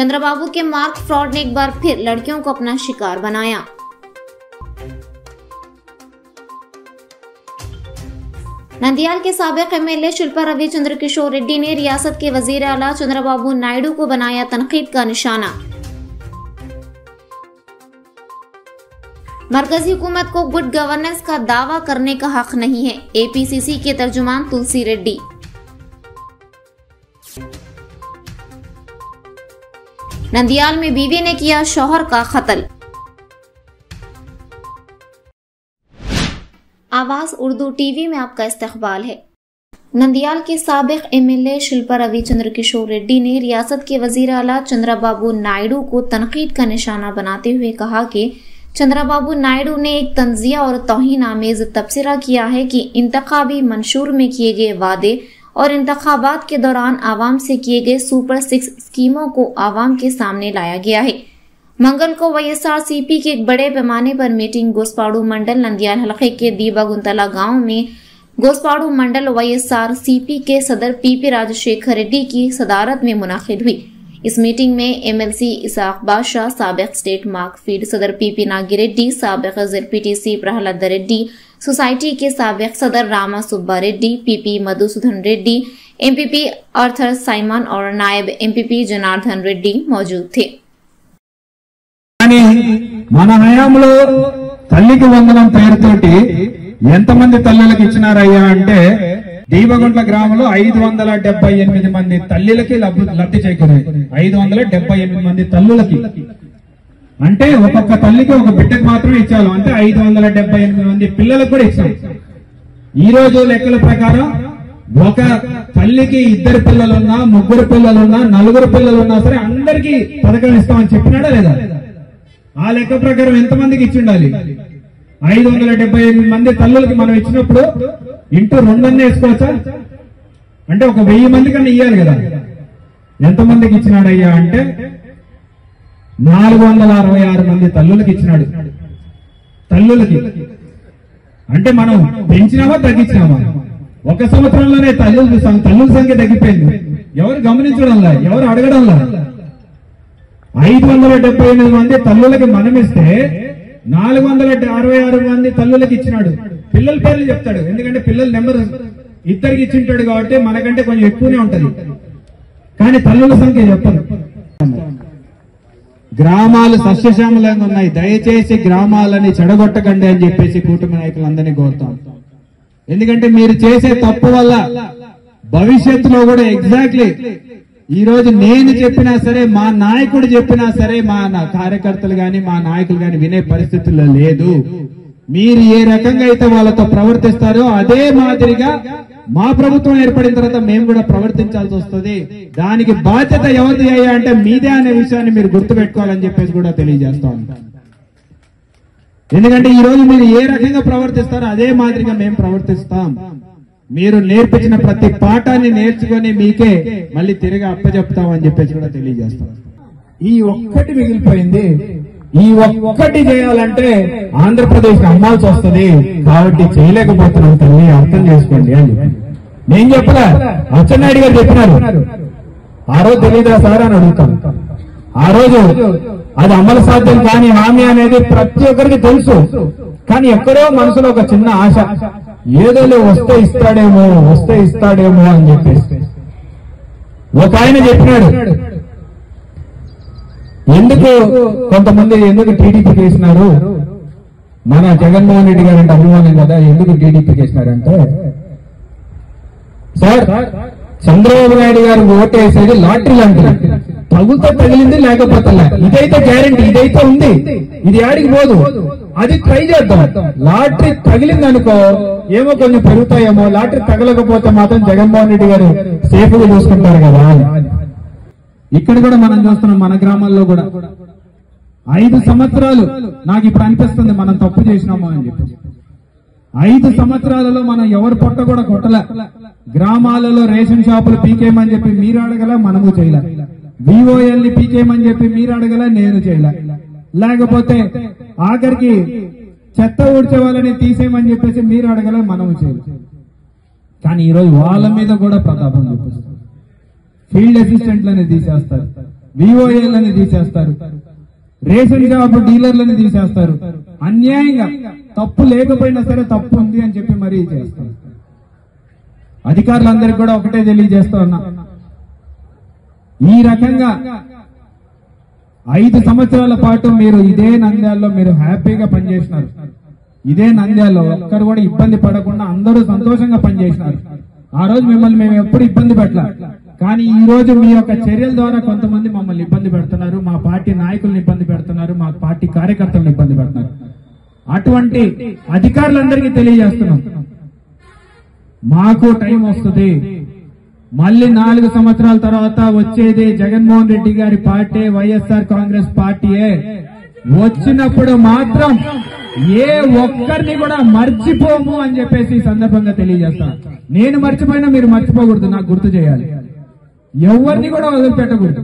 चंद्रबाबू के mark fraud ने एक बार फिर लड़कियों को अपना शिकार बनाया। नंदियाल के साबिक एमएलए शिल्पा रविचंद्र किशोर रेड्डी ने रियासत के वजीर आला चंद्रबाबू नायडू को बनाया तनकीद का निशाना। मरकजी हुकूमत को गुड गवर्नेंस का दावा करने का हक नहीं है, एपीसीसी के तर्जुमान तुलसी रेड्डी। नंदियाल में बीवी ने किया शौहर का कत्ल। आवाज उर्दू टीवी में आपका इस्तकबाल है। नंदियाल के साबिक एमएलए शिल्पा रविचंद्र किशोर रेड्डी ने रियासत के वजीर आला चंद्रबाबू नायडू को तनकीद का निशाना बनाते हुए कहा कि चंद्रबाबू नायडू ने एक तंजिया और तौहीन आमेज तबसरा किया है कि इंतखाबी मंशूर में किए गए वादे और इंतखाबात के दौरान आवाम से किए गए सुपर 6 स्कीमों को आवाम के सामने लाया गया है। मंगल को वाईएसआरसीपी की एक बड़े पैमाने पर मीटिंग गोस्पाडू मंडल नंदियाल हलके के दीबागुंतला गांव में गोस्पाडू मंडल वाईएसआरसीपी के सदर पीपी राजशेखर रेड्डी की सदारत में मुनाकिद हुई। इस मीटिंग में एमएलसी इसाक बादशाह, साबिक स्टेट मार्कफीड सदर पीपी नागी रेड्डी, साबिक जेडपीटीसी प्रहलाद रेड्डी, सोसाइटी के साबिक सदर Rama Subba Reddy, PP Madhusudan Reddy, MPP Arthur Simon और नायब एमपीपी जनार्दन रेड्डी मौजूद थे। మన హయాంలో తల్లికి వందనం పేరుతోటి ఎంతమంది తల్లులకు ఇచ్చినారయ్యా అంటే దీవగుంట్ల గ్రామంలో 578 మంది తల్లులకి లబ్ధి చేకూరాయి। 578 మంది తల్లులకి అంటే ఒక్కొక్క తల్లికి ఒక బిడ్డకు మాత్రమే ఇచ్చారు, అంటే 578 మంది పిల్లలకు కూడా ఇచ్చారు। ఈ రోజు లెక్కల ప్రకారం ఒక తల్లికి 2 పిల్లలున్నా, 3 పిల్లలున్నా, 4 పిల్లలున్నా సరే అందరికీ పథకం ఇస్తామని చెప్పినాడా లేదా? ఆ లెక్క ప్రకారం ఎంతమందికి ఇచ్చి ఉండాలి? 578 మంది తల్లులకి మనం ఇచ్చినప్పుడు ఇంటూ 2 అన్నీ వేసుకోవచ్చా? అంటే ఒక 1000 మంది కన్నా ఇయ్యాలి కదా। ఎంతమందికి ఇచ్చినాడయ్యా అంటే 466 మంది తల్లులకి ఇచ్చినాడు। తల్లులకి అంటే మనం పెంచినామా తగ్గించినామా? ఒక సంవత్సరంలోనే తల్లుల సంఖ్య తగ్గిపోయింది। ఎవరు గమనించడంలా, ఎవరు అడగడంలా। 578 మంది తల్లులకి మనమిస్తే 466 మంది తల్లులకి ఇచ్చినాడు। పిల్లల పేర్లు చెప్తాడు, ఎందుకంటే పిల్లల నెంబర్ ఇద్దరికి ఇచ్చింటాడు కాబట్టి మనకంటే కొంచెం ఎక్కువనే ఉంటది, కానీ తల్లుల సంఖ్య చెప్పదు। గ్రామాలు సస్యశ్యామలంగా ఉన్నాయి, దయచేసి గ్రామాలని చెడగొట్టకండి అని చెప్పేసి కూటమి నాయకులందరినీ కోరుతాం। ఎందుకంటే మీరు చేసే తప్పు వల్ల భవిష్యత్తులో కూడా ఎగ్జాక్ట్లీ ఈ రోజు నేను చెప్పినా సరే, మా నాయకుడు చెప్పినా సరే, మా కార్యకర్తలు గాని మా నాయకులు గాని వినే పరిస్థితుల్లో లేదు। మీరు ఏ రకంగా అయితే వాళ్ళతో ప్రవర్తిస్తారో అదే మాదిరిగా మా ప్రభుత్వం ఏర్పడిన తర్వాత మేము కూడా ప్రవర్తించాల్సి వస్తుంది। దానికి బాధ్యత ఎవరిది అయ్యా అంటే మీదే అనే విషయాన్ని మీరు గుర్తుపెట్టుకోవాలని చెప్పేసి కూడా తెలియజేస్తాం। ఎందుకంటే ఈ రోజు మీరు ఏ రకంగా ప్రవర్తిస్తారో అదే మాదిరిగా మేము ప్రవర్తిస్తాం। మీరు నేర్పించిన ప్రతి పాఠాన్ని నేర్చుకొని మీకే మళ్ళీ తిరిగి అప్పచెప్తామని చెప్పేసి కూడా తెలియజేస్తాం। ఈ ఒక్కటి మిగిలిపోయింది, ఈ ఒక్కటి చేయాలంటే ఆంధ్రప్రదేశ్ అమ్మాల్సి వస్తుంది, కాబట్టి చేయలేకపోతున్నాం తల్లి, అర్థం చేసుకోండి అని చెప్పి నేను చెప్పలే, అచ్చెన్నాయుడు గారు చెప్పినారు। ఆ రోజు తెలీదా సార్ అని అడుగుతాను। ఆ రోజు అది అమలు సాధ్యం కాని హామీ అనేది ప్రతి ఒక్కరికి తెలుసు, కానీ ఎక్కడో మనసులో ఒక చిన్న ఆశ, ఏదోలే వస్తే ఇస్తాడేమో అని చెప్పేసి ఒక ఆయన చెప్పినాడు। కొంతమంది ఎందుకు టీడీపీకి వేసినారు, మన జగన్మోహన్ రెడ్డి గారు అంటే అభిమానం కదా, ఎందుకు టీడీపీకి వేసినారంటే, సార్ చంద్రబాబు నాయుడు గారు ఓటు వేసేది లాటరీ లాంటిది, తగిలింది లేకపోతే ఇదైతే గ్యారంటీ, ఇదైతే ఉంది, ఇది ఆడికి పోదు, అది ట్రై చేద్దాం। లాటరీ తగిలింది అనుకో ఏమో కొంచెం పెరుగుతాయేమో, లాటరీ తగలకపోతే మాత్రం జగన్మోహన్ రెడ్డి గారు సేఫ్ గా చూసుకుంటారు కదా। ఇక్కడ కూడా మనం చూస్తున్నాం, మన గ్రామాల్లో కూడా 5 సంవత్సరాలు నాకు ఇప్పుడు అనిపిస్తుంది మనం తప్పు చేసినామో అని చెప్పి। 5 సంవత్సరాలలో మనం ఎవరి పొట్ట కూడా కొట్టలే, గ్రామాలలో రేషన్ షాపులు పీకేయమని చెప్పి మీరు అడగల, మనము చేయలే, విఓఎల్ ని పీకేయమని చెప్పి మీరు అడగల, నేను చేయలే, లేకపోతే ఆఖరికి చెత్త ఊడ్చే వాళ్ళని తీసేయమని చెప్పేసి మీరు అడగల, మనము చేయలే। కానీ ఈరోజు వాళ్ళ మీద కూడా ప్రతాపం చూపిస్తారు, ఫీల్డ్ అసిస్టెంట్లని తీసేస్తారు, విఓఏలని తీసేస్తారు, రేషన్ షాప్ డీలర్లని తీసేస్తారు. అన్యాయంగా తప్పు లేకపోయినా సరే తప్పు ఉంది అని చెప్పి మరీ చేస్తారు. అధికారులందరికీ కూడా ఒకటే తెలియజేస్తా ఉన్నా, ఈ రకంగా 5 సంవత్సరాల పాటు మీరు ఇదే నంద్యాలలో మీరు హ్యాపీగా పనిచేసినారు. ఇదే నంద్యాలలో ఒక్కరు కూడా ఇబ్బంది పడకుండా అందరూ సంతోషంగా పనిచేసినారు. ఆ రోజు మిమ్మల్ని మేము ఎప్పుడు ఇబ్బంది పెట్టాలి. కానీ ఈ రోజు మీ యొక్క చర్యల ద్వారా కొంతమంది మమ్మల్ని ఇబ్బంది పెడుతున్నారు, మా పార్టీ నాయకులను ఇబ్బంది పెడుతున్నారు, మా పార్టీ కార్యకర్తలను ఇబ్బంది పెడుతున్నారు. అటువంటి అధికారులందరికీ తెలియజేస్తున్నాం, మాకు టైం వస్తుంది. మళ్ళీ 4 సంవత్సరాల తర్వాత వచ్చేది జగన్మోహన్ రెడ్డి గారి పార్టీ, వైఎస్ఆర్ కాంగ్రెస్ పార్టీయే. వచ్చినప్పుడు మాత్రం ఏ ఒక్కరిని కూడా మర్చిపోము అని చెప్పేసి ఈ సందర్భంగా తెలియజేస్తాను. నేను మర్చిపోయినా మీరు మర్చిపోకూడదు, నాకు గుర్తు చేయాలి. ఎవరిని కూడా వదిలిపెట్టకూడదు.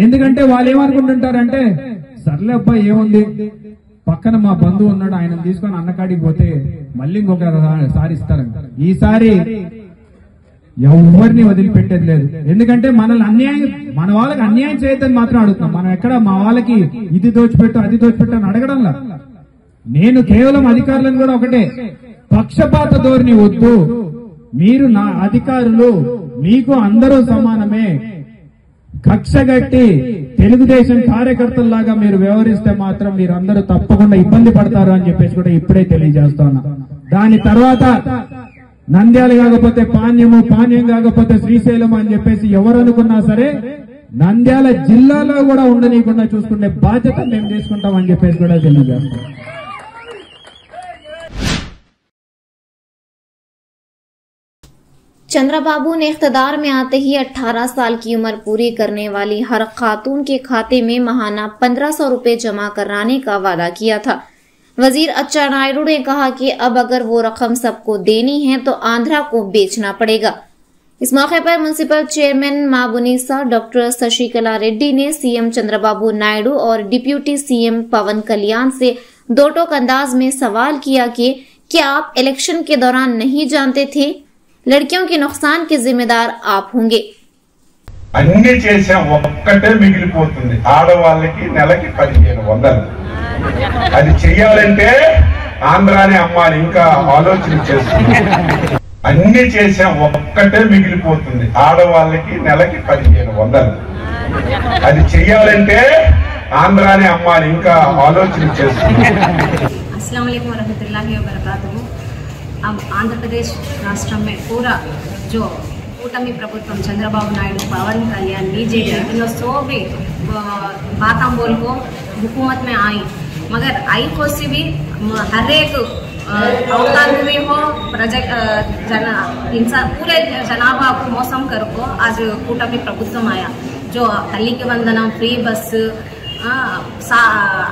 ఎందుకంటే వాళ్ళు ఏమనుకుంటుంటారంటే, సర్లే అబ్బాయి ఏముంది, పక్కన మా బంధువు ఉన్నాడు, ఆయన తీసుకొని అన్నకాడికి పోతే మళ్ళీ ఇంకొకసారి ఇస్తారంట. ఈసారి ఎవరిని వదిలిపెట్టేది లేదు. ఎందుకంటే మనల్ని అన్యాయం, మన వాళ్ళకి అన్యాయం చేయొద్దని మాత్రం అడుగుతున్నాం. మనం ఎక్కడ మా వాళ్ళకి ఇది దోచిపెట్టు అది దోచిపెట్టు అని అడగడంలా. నేను కేవలం అధికారులను కూడా ఒకటే, పక్షపాత ధోరణి వద్దు. మీరు నా అధికారులు, మీకు అందరూ సమానమే. కక్షగట్టి తెలుగుదేశం కార్యకర్తల్లాగా మీరు వ్యవహరిస్తే మాత్రం మీరందరూ తప్పకుండా ఇబ్బంది పడతారు అని చెప్పేసి కూడా ఇప్పుడే తెలియజేస్తున్నా. దాని తర్వాత నంద్యాల కాకపోతే పాణ్యము, పాణ్యం కాకపోతే శ్రీశైలం అని చెప్పేసి ఎవరు అనుకున్నా సరే నంద్యాల జిల్లాలో కూడా ఉండనీయకుండా చూసుకునే బాధ్యత మేము తీసుకుంటామని చెప్పేసి కూడా తెలియజేస్తాం. चंद्रबाबू ने इख्तियार में आते ही 18 साल की उम्र पूरी करने वाली हर खातून के खाते में महाना 1500 रुपए जमा कराने का वादा किया था। वजीर अच्छा नायडू ने कहा कि अब अगर वो रकम सबको देनी है तो आंध्रा को बेचना पड़ेगा। इस मौके पर municipal chairman Mabunisa doctor Shashikala Reddy ने सीएम चंद्रबाबू नायडू और डिप्यूटी सीएम पवन कल्याण से दो टोक अंदाज में सवाल किया कि क्या आप इलेक्शन के दौरान नहीं जानते थे लड़कियों के नुकसान के जिम्मेदार आप होंगे। అన్ని చేసాం, ఒక్కటే మిగిలిపోతుంది, ఆడవాళ్ళకి నెలకి 1500. అది చెయ్యాలంటే ఆంధ్రానే అమ్మాలి, ఇంకా ఆలోచన చేస్తున్నాం. అన్ని చేసాం, ఒక్కటే మిగిలిపోతుంది, ఆడవాళ్ళకి నెలకి 1500. అది చెయ్యాలంటే ఆంధ్రానే అమ్మాలి, ఇంకా ఆలోచన చేస్తున్నాం. अस्सलाम वालेकुम रहमतुल्लाहि व बरकातुहू। अब आंध्र प्रदेश राष्ट्र में पूरा जो कूटमी प्रभुत्व चंद्रबाबू नायडू, पवन कल्याण, बीजेपी इन सो भी बातें बोल को हुकूमत में आई, मगर आई को से भी हर एक अवतार भी हो इंसान पूरे जनाभा को मौसम कर को आज कूटमी प्रभुत्व आया। जो तल्ली के वंदना, फ्री बस,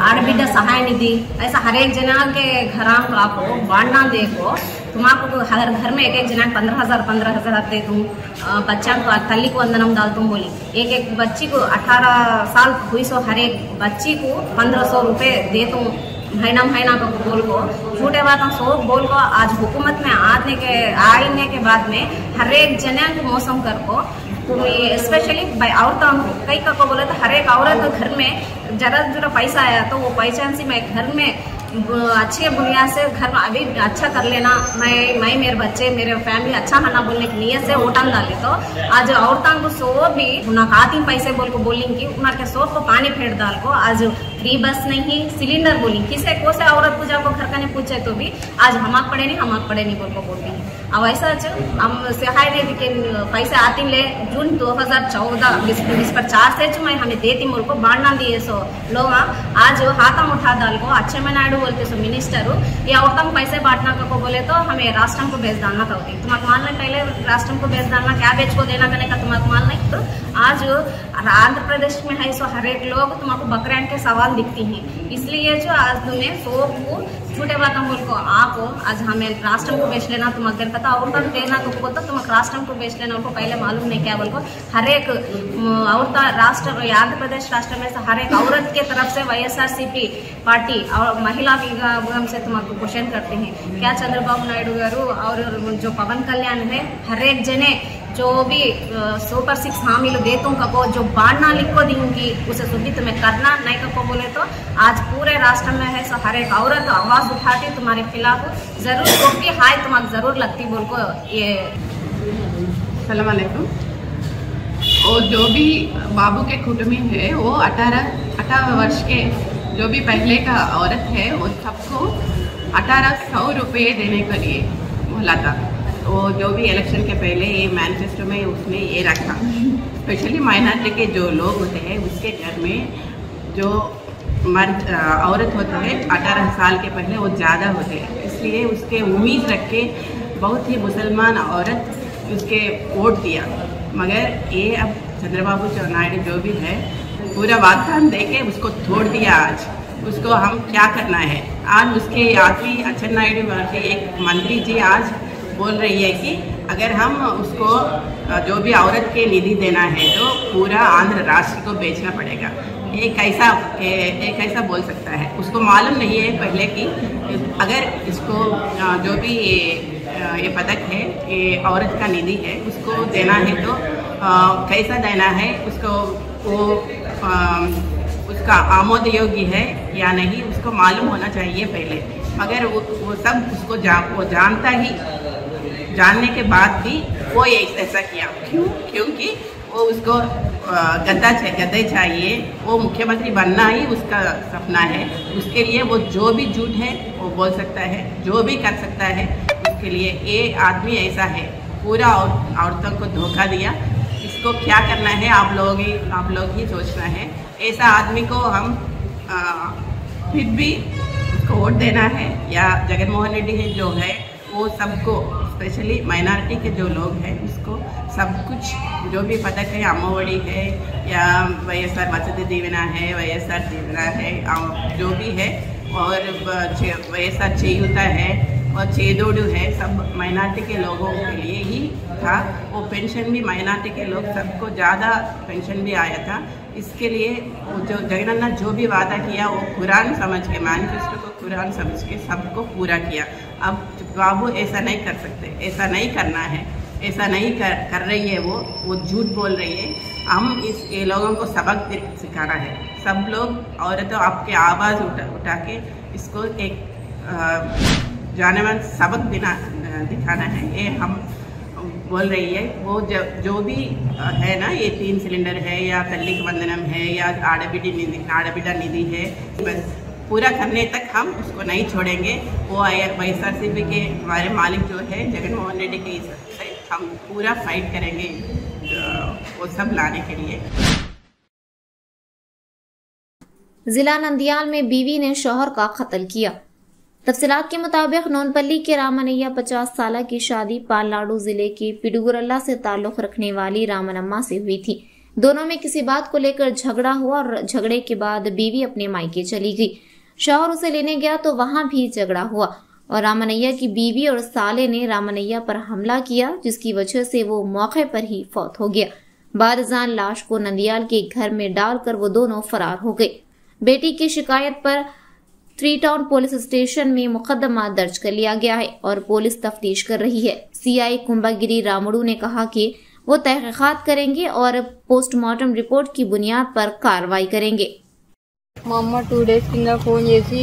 आड़बिड्ड सहाय निधि, ऐसा हर एक जना के घर आपको बांटना देखो। तुम्हारा हर घर में एक जना 15,000 दे दूँ, बच्चा को तल्ली को वंदनम डाल तुम बोली, एक बच्ची को 18 साल हुई सो हर एक बच्ची को 1500 रुपए दे दूँ महीना को बोल को झूठे बात सो बोल को आज हुकूमत में आने के बाद में हर एक जना को मौसम कर को स्पेशली औरतों को कई का को बोले तो हर एक औरत घर में जरा पैसा आया तो वो पैसा से मैं घर में अच्छे बुनियाद से घर में अभी अच्छा कर लेना, मैं मेरे बच्चे मेरे फैमिली अच्छा खाना बोलने की नियत से वोटान डाले तो आज औरतों को सो भी खाती पैसे बोल को बोलेंगी, उनके सो को पानी फेंट डाल को आज फ्री बस नहीं सिलेंडर बोली, किसे को से औरत को जाको घर का नहीं पूछे तो भी आज हमाक पड़े नहीं बोल को बोलती है। अब ऐसा हम सहाय दे के पैसे आती ले जून 2014 पर 4 से मैं हमें देती मुल्क को बांटना दिए सो लोग आज हाथम उठा डाल को अच्छे में नायडू बोलते सो मिनिस्टर ये औरतों पैसे बांटना को बोले तो हमें राष्ट्रम को बेच डालना था, तुम्हारा माल नहीं, पहले राष्ट्रम को बेच डालना कैबेज को देना करने का तुम्हारा माल नहीं। तो आज आंध्र प्रदेश में है सो हर एक लोग तुम्हारा बकरियां के सवाल दिखती हैं, इसलिए जो आज तुम्हें सो झूठे बात बोल को आप आज हमें राष्ट्रम को बेच लेना, तुम अगर पता औरत देना तो तुम राष्ट्रम को बेच लेना, उनको पहले मालूम नहीं क्या बोल को हर एक औरत राष्ट्र आंध्र प्रदेश राष्ट्र में से हर एक औरत के तरफ से YSRCP पार्टी और महिला विभाग से तुम क्वेश्चन करते हैं क्या चंद्रबाबू नायडू गारू और जो पवन कल्याण है हर एक जने जो भी सुपर 6 हामिल देतों कपो जो बांटना लिखो दूंगी उसे सुधी तुम्हें करना नहीं कपो बोले तो आज पूरे राष्ट्र में है सो हर एक औरत आवाज उठाती तुम्हारे खिलाफ जरूर क्योंकि हाय तुम्हारी जरूर लगती बोल को ये। सलाम अलैकुम। और जो भी बाबू के कुटुंबी है वो 18 वर्ष के जो भी पहले का औरत है वो सबको 1800 रुपये देने के लिए बोला था। वो जो भी इलेक्शन के पहले ये मैनिफेस्टो में उसने ये रखा। स्पेशली माइनॉरिटी के जो लोग होते हैं उसके घर में जो मर्द औरत होते हैं 18 साल के पहले वो ज़्यादा होते हैं, इसलिए उसके उम्मीद रख के बहुत ही मुसलमान औरत उसके वोट दिया। मगर ये अब चंद्रबाबू नायडू जो भी है पूरा वाग्दान देके उसको तोड़ दिया। आज उसको हम क्या करना है? आज उसके आदमी अच्चन्नायुडू के एक मंत्री जी आज बोल रही है कि अगर हम उसको जो भी औरत के निधि देना है तो पूरा आंध्र राष्ट्र को बेचना पड़ेगा। एक ऐसा बोल सकता है, उसको मालूम नहीं है पहले कि अगर इसको जो भी ये पदक है ये औरत का निधि है उसको देना है तो कैसा देना है, उसको वो उसका आमोद योग्य है या नहीं उसको मालूम होना चाहिए पहले। मगर वो सब उसको वो जानता ही, जानने के बाद भी वो ऐसा किया। क्यों? क्योंकि वो उसको गद्दे चाहिए, वो मुख्यमंत्री बनना ही उसका सपना है। उसके लिए वो जो भी झूठ है वो बोल सकता है, जो भी कर सकता है। उसके लिए ये आदमी ऐसा है, पूरा औरतों को धोखा दिया। इसको क्या करना है आप लोग ही सोचना है। ऐसा आदमी को हम फिर भी उसको वोट देना है या जगनमोहन रेड्डी है जो है वो सबको स्पेशली माइनॉरिटी के जो लोग हैं उसको सब कुछ जो भी पदक है अम्मఒడి है या వైఎస్ఆర్ वसति दीवेना है, వైఎస్ఆర్ दीवेना है, जो भी है और వైఎస్ఆర్ చేయూత है और చేదోడు है, सब माइनॉरिटी के लोगों के लिए ही था। वो पेंशन भी माइनॉरिटी के लोग सबको ज़्यादा पेंशन भी आया था। इसके लिए वो जो जगनन्ना जो भी वादा किया वो कुरान समझ के, मैनिफेस्टो को कुरान समझ के सबको पूरा किया। अब बाबू ऐसा नहीं कर सकते, ऐसा नहीं करना है, ऐसा नहीं कर रही है। वो झूठ बोल रही है। हम ये लोगों को सबक सिखाना है। सब लोग औरतों आपके आवाज़ उठा के इसको एक जानवर सबक दिखाना है। ये हम बोल रही है। वो जो भी है ना, ये 3 सिलेंडर है या तल्लिक वंदनम है या आड़बिडा निधि है, बस पूरा करने तक हम उसको नहीं छोड़ेंगे। वो वाईएसआरसीपी के हमारे मालिक जो है जगनमोहन रेड्डी के से हम पूरा फाइट करेंगे वो सब लाने के लिए। जिला नंदियाल में बीवी ने शौहर का कत्ल किया। तफसीलात के मुताबिक नोनपल्ली के रामनैया 50 साल की शादी पालनाडु जिले के पिडुगुरल्ला से ताल्लुक रखने वाली रामनम्मा से हुई थी। दोनों में किसी बात को लेकर झगड़ा हुआ और झगड़े के बाद बीवी अपने मायके चली गई। शौहर उसे लेने गया तो वहां भी झगड़ा हुआ और रामनैया की बीवी और साले ने रामनैया पर हमला किया, जिसकी वजह से वो मौके पर ही फौत हो गया। बारजान लाश को नंदियाल के घर में डालकर वो दोनों फरार हो गए। बेटी की शिकायत पर 3 टाउन पुलिस स्टेशन में मुकदमा दर्ज कर लिया गया है और पुलिस तफ्तीश कर रही है। सीआई कुंभागिरी रामुडू ने कहा कि वो तहकीकात करेंगे और पोस्टमार्टम रिपोर्ट की बुनियाद पर कार्रवाई करेंगे। మా అమ్మ 2 డేస్ కింద ఫోన్ చేసి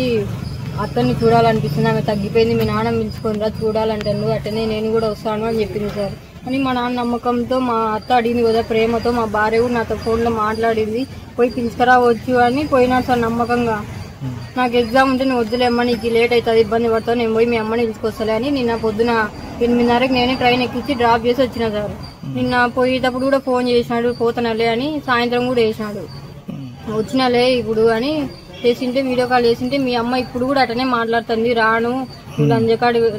అతన్ని చూడాలనిపిస్తుంది, ఆమె తగ్గిపోయింది, మీ నాన్న పిలుచుకోనరా చూడాలంటాను, అట్టనే నేను కూడా వస్తాను అని చెప్పింది సార్. అని మా నాన్న నమ్మకంతో మా అత్త అడిగింది కదా ప్రేమతో, మా భార్య కూడా నాతో ఫోన్లో మాట్లాడింది, పోయి పిలుచుకురావచ్చు అని పోయినా సార్ నమ్మకంగా. నాకు ఎగ్జామ్ ఉంటే నువ్వు వద్దులేమ్మా, నీకు లేట్ అవుతుంది, ఇబ్బంది పడతావు, నేను పోయి మీ అమ్మని పిలుచుకొస్తలే అని నిన్న పొద్దున 8:30కి నేనే ట్రైన్ ఎక్కించి డ్రాప్ చేసి వచ్చిన సార్. నిన్న పోయేటప్పుడు కూడా ఫోన్ చేసినాడు, పోతానలే అని, సాయంత్రం కూడా వేసినాడు, వచ్చినాలే ఇప్పుడు అని చేసింటే, వీడియో కాల్ చేసింటే మీ అమ్మ ఇప్పుడు కూడా అటనే మాట్లాడుతుంది, రాను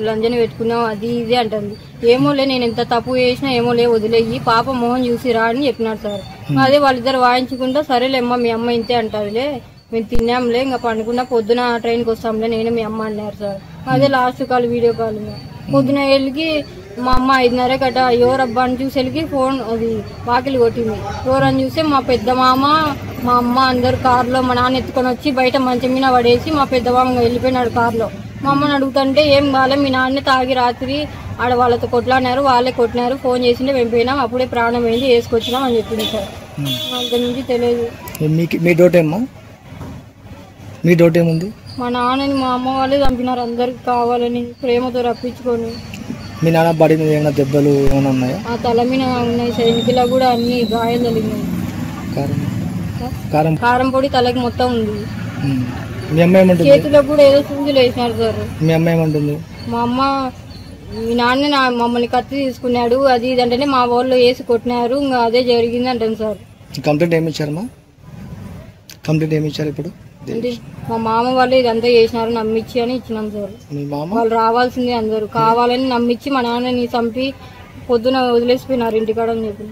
లంజని పెట్టుకున్నావు అది ఇది అంటుంది. ఏమోలే నేను ఎంత తప్పు చేసినా ఏమోలే వదిలేయి, పాప మోహన్ చూసి రా అని చెప్పినాడు సార్. అదే వాళ్ళిద్దరు వాయించుకుంటా సరేలేమ్మా మీ అమ్మ ఇంతే అంటారులే, మేము తిన్నాంలే ఇంకా పండుకున్నా పొద్దున ట్రైన్కి వస్తాంలే నేను మీ అమ్మ అన్నారు సార్. అదే లాస్ట్ కాల్ వీడియో కాల్. పొద్దున వెళ్ళి మా అమ్మ 5:30 గట ఎవరబ్బా అని చూసి వెళ్ళి ఫోన్ అది వాకిలి కొట్టింది. ఎవరని చూస్తే మా పెద్ద మామ మా అమ్మ అందరు కారులో, మా నాన్న ఎత్తుకొని వచ్చి బయట మంచం మీద పడేసి మా పెద్ద మామ వెళ్ళిపోయినాడు కారులో. మా అమ్మని అడుగుతుంటే ఏం కాలే, మీ నాన్న తాగి రాత్రి ఆడ వాళ్ళతో కొట్లాడినారు, వాళ్ళే కొట్టినారు, ఫోన్ చేసింటే మేము పోయినాం, అప్పుడే ప్రాణం అయింది, వేసుకొచ్చినాం అని చెప్పింది సార్. అంత నుంచి తెలియదు. మీ డౌట్ ఏమో, మీ డౌట్ ఏముంది? మా నాన్నని మా అమ్మ వాళ్ళే చంపినారు, అందరికి కావాలని ప్రేమతో రప్పించుకొని. మీ నాన్న బాడీ మీద ఏమైనా దెబ్బలు ఏమైనా ఉన్నాయా? ఆ తల మీద ఉన్నాయి, సైనికులకు కూడా అన్ని గాయం తగిలినాయి. కారం పొడి తలకి మొత్తం ఉంది. మీ అమ్మ ఏమంటుంది? చేతులకు కూడా ఏదో సూదులు వేసినారు సార్. మీ అమ్మ ఏమంటుంది? మా అమ్మ మీ నాన్న మమ్మల్ని కత్తి తీసుకున్నాడు అది ఇది అంటేనే మా వాళ్ళు వేసి కొట్టినారు, ఇంకా అదే జరిగింది అంటాను సార్. కంప్లైంట్ ఏమి ఇచ్చారమ్మా? కంప్లైంట్ ఏమి ఇచ్చారు ఇప్పుడు? మా మామ వాళ్ళు ఇదంతా చేసినారు నమ్మిచ్చి అని ఇచ్చినాం సార్. వాళ్ళు రావాల్సిందే అందరూ కావాలని నమ్మిచ్చి మా నాన్నని చంపి పొద్దున వదిలేసిపోయినారు ఇంటికాడ అని చెప్పి.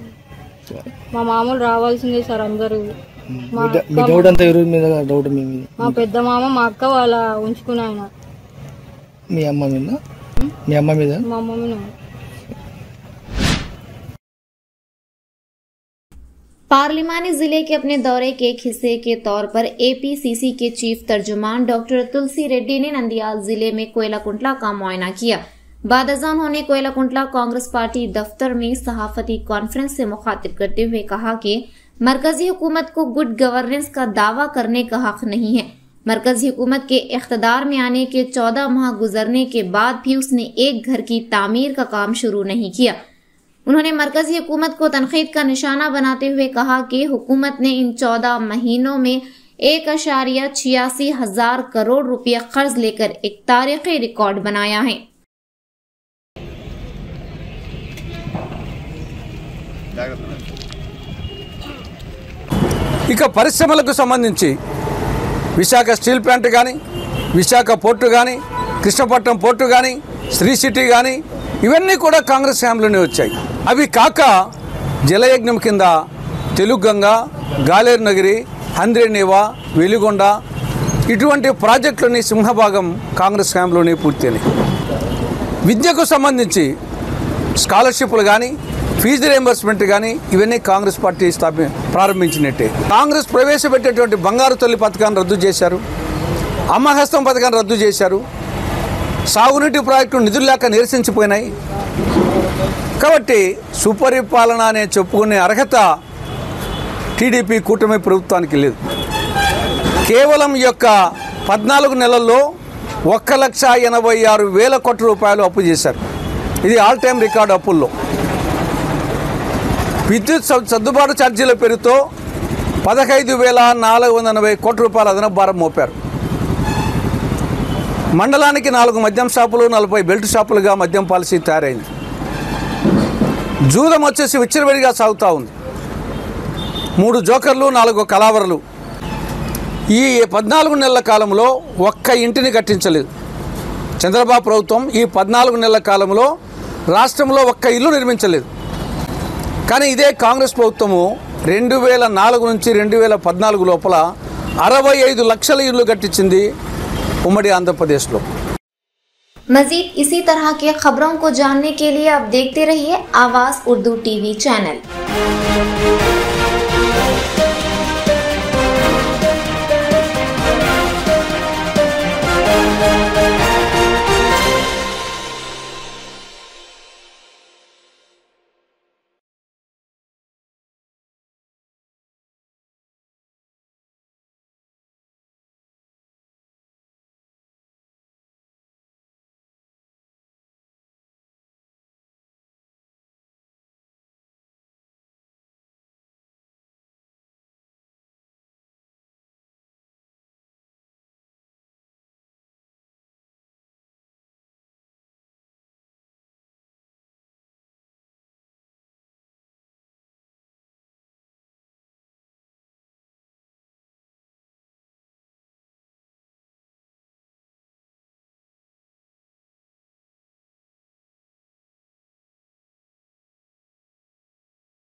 మా మామూలు రావాల్సిందే సార్ అందరూ. మా పెద్ద మామ మా అక్క వాళ్ళ ఉంచుకున్న ఆయన. మీ అమ్మ మీద? మీ అమ్మ మీద? మా అమ్మ మీద. पार्लिमानी जिले के अपने दौरे के एक हिस्से के तौर पर एपीसीसी के चीफ तर्जुमान डॉक्टर तुलसी रेड्डी ने नंदियाल जिले में कोयलाकुंटला का मुआयना किया। बाद अज़ान उन्होंने कोयलाकुंटला कांग्रेस पार्टी दफ्तर में सहाफती कॉन्फ्रेंस से मुखातिब करते हुए कहा कि मरकजी हुकूमत को गुड गवर्नेंस का दावा करने का हक नहीं है। मरकजी हुकूमत के इख्तदार में आने के 14 माह गुजरने के बाद भी उसने एक घर की तामीर का काम शुरू नहीं किया। उन्होंने मरकजी हुकूमत को तनकीद का निशाना बनाते हुए कहा कि हुकूमत ने इन 14 महीनों में 1.86 करोड़ रुपया कर्ज लेकर एक तारीखी रिकॉर्ड बनाया है। ఇక పరిశ్రమలకు సంబంధించి విశాఖ స్టీల్ ప్లాంట్ కానీ, విశాఖ పోర్టు కానీ, కృష్ణపట్నం పోర్టు కానీ, శ్రీ సిటీ కానీ ఇవన్నీ కూడా కాంగ్రెస్ హయాంలోనే వచ్చాయి. అవి కాక జలయజ్ఞం కింద తెలుగంగ, గాలేరు నగిరి, హంద్రేనేవా, వెలిగొండ ఇటువంటి ప్రాజెక్టులని సింహభాగం కాంగ్రెస్ హయాంలోనే పూర్తయినాయి. విద్యకు సంబంధించి స్కాలర్షిప్లు కానీ, ఫీజు రియంబర్స్మెంట్ కానీ ఇవన్నీ కాంగ్రెస్ పార్టీ ప్రారంభించినట్టే. కాంగ్రెస్ ప్రవేశపెట్టేటువంటి బంగారు తల్లి పథకాన్ని రద్దు చేశారు, అమ్మహస్తం పథకాన్ని రద్దు చేశారు, సాగునీటి ప్రాజెక్టులు నిధులు లేక నిరసించిపోయినాయి. కాబట్టి సుపరిపాలన అనే చెప్పుకునే అర్హత టీడీపీ కూటమి ప్రభుత్వానికి లేదు. కేవలం ఈ యొక్క 14 నెలల్లో 1,86,000 కోట్ల రూపాయలు అప్పు చేశారు. ఇది ఆల్ టైమ్ రికార్డు అప్పుల్లో. విద్యుత్ సర్దుబాటు ఛార్జీల పేరుతో 15,480 కోట్ల రూపాయల అదనపు భారం మోపారు. మండలానికి 4 మద్యం షాపులు, 40 బెల్ట్ షాపులుగా మద్యం పాలసీ తయారైంది. జూదం వచ్చేసి విచ్చలవిడిగా సాగుతూ ఉంది. 3 జోకర్లు, 4 కలావరలు. ఈ 14 నెలల కాలంలో ఒక్క ఇంటిని కట్టించలేదు చంద్రబాబు ప్రభుత్వం. ఈ 14 నెలల కాలంలో రాష్ట్రంలో ఒక్క ఇల్లు నిర్మించలేదు. కానీ ఇదే కాంగ్రెస్ ప్రభుత్వము 2004 నుంచి 2014 లోపల 65 లక్షల ఇల్లు కట్టించింది उमड़ी आंध्र प्रदेश लो। मजीद इसी तरह के खबरों को जानने के लिए आप देखते रहिए आवाज उर्दू टीवी चैनल।